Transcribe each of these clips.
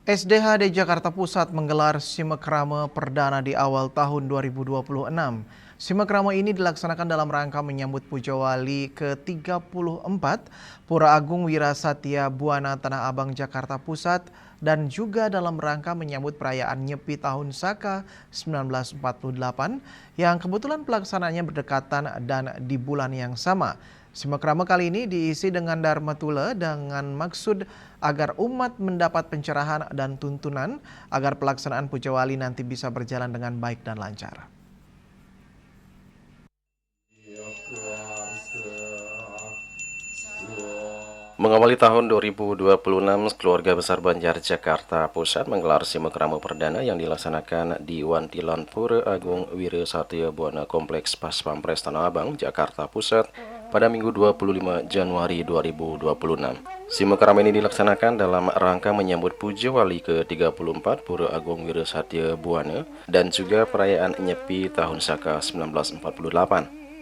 SDHD Jakarta Pusat menggelar Simekrame perdana di awal tahun 2026. Simekrame ini dilaksanakan dalam rangka menyambut Puja Wali ke-34 Pura Agung Wirasatya Buana Tanah Abang Jakarta Pusat dan juga dalam rangka menyambut perayaan Nyepi Tahun Saka 1948 yang kebetulan pelaksanaannya berdekatan dan di bulan yang sama. Simekrame kali ini diisi dengan Dharma Tula dengan maksud agar umat mendapat pencerahan dan tuntunan agar pelaksanaan Puja Wali nanti bisa berjalan dengan baik dan lancar. Mengawali tahun 2026, keluarga besar Banjar Jakarta Pusat menggelar Simekrame perdana yang dilaksanakan di Wantilan Pura Agung Wirasatya Buana Kompleks Pas Pampres Tanah Abang, Jakarta Pusat pada Minggu 25 Januari 2026. Simekrame ini dilaksanakan dalam rangka menyambut Puja Wali ke-34 Pura Agung Wirasatya Buana dan juga perayaan Nyepi Tahun Saka 1948.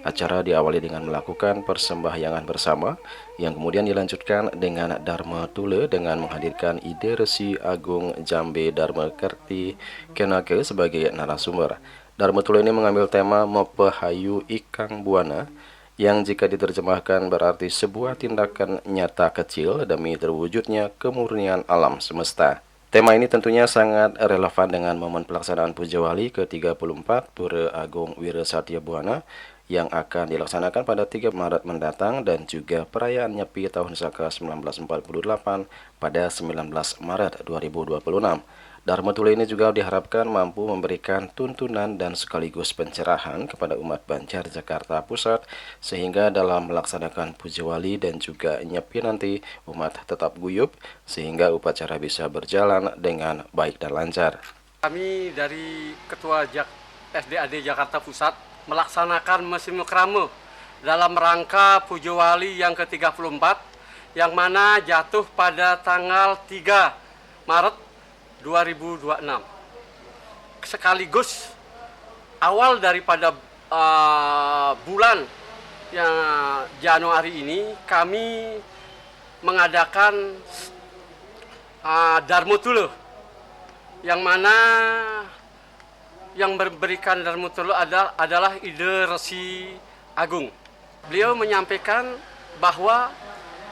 Acara diawali dengan melakukan persembahyangan bersama yang kemudian dilanjutkan dengan Dharma Tula dengan menghadirkan Ide Resi Agung Jambe Dharma Kerti Kenake sebagai narasumber. Dharma Tula ini mengambil tema Mepahayu Ikang Buana yang jika diterjemahkan berarti sebuah tindakan nyata kecil demi terwujudnya kemurnian alam semesta. Tema ini tentunya sangat relevan dengan momen pelaksanaan Puja Wali ke-34 Pura Agung Wirasatya Buana yang akan dilaksanakan pada 3 Maret mendatang dan juga perayaan Nyepi Tahun Saka 1948 pada 19 Maret 2026. Dharma Tula ini juga diharapkan mampu memberikan tuntunan dan sekaligus pencerahan kepada umat Banjar Jakarta Pusat sehingga dalam melaksanakan Puja Wali dan juga Nyepi nanti umat tetap guyup sehingga upacara bisa berjalan dengan baik dan lancar. Kami dari Ketua SDHD Jakarta Pusat melaksanakan Simekrame dalam rangka Puja Wali yang ke-34 yang mana jatuh pada tanggal 3 Maret 2026. Sekaligus awal daripada bulan yang Januari ini kami mengadakan Dharma Tula yang mana yang memberikan Dharma Tula adalah Ide Resi Agung. Beliau menyampaikan bahwa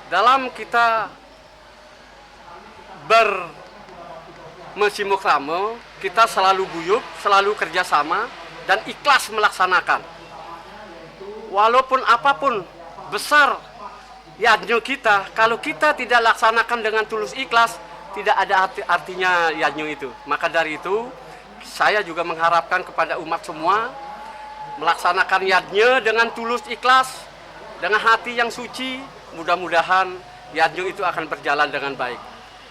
dalam kita bersimekrame, kita selalu guyup, selalu kerjasama, dan ikhlas melaksanakan. Walaupun apapun besar yajna kita, kalau kita tidak laksanakan dengan tulus ikhlas, tidak ada artinya yajna itu. Maka dari itu, saya juga mengharapkan kepada umat semua melaksanakan yajna dengan tulus ikhlas, dengan hati yang suci. Mudah-mudahan yajna itu akan berjalan dengan baik.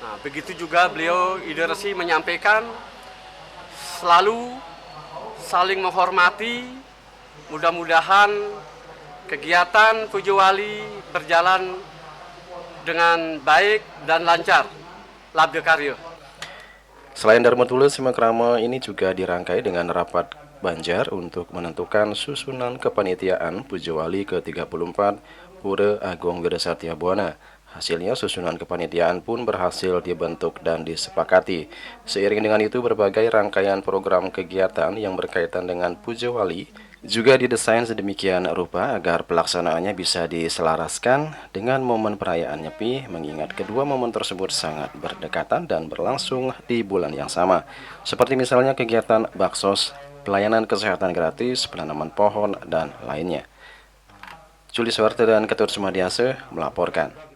Nah, begitu juga beliau Ide Resi menyampaikan selalu saling menghormati. Mudah-mudahan kegiatan Puja Wali berjalan dengan baik dan lancar. Labda Karyo. Selain Dharma Tula, Simekrame ini juga dirangkai dengan rapat Banjar untuk menentukan susunan kepanitiaan Puja Wali ke-34 Pura Agung Wirasatya Buana. Hasilnya susunan kepanitiaan pun berhasil dibentuk dan disepakati. Seiring dengan itu berbagai rangkaian program kegiatan yang berkaitan dengan Puja Wali juga didesain sedemikian rupa agar pelaksanaannya bisa diselaraskan dengan momen perayaan Nyepi, mengingat kedua momen tersebut sangat berdekatan dan berlangsung di bulan yang sama. Seperti misalnya kegiatan baksos, pelayanan kesehatan gratis, penanaman pohon, dan lainnya. Juli Suwarte dan Ketut Sumadiase melaporkan.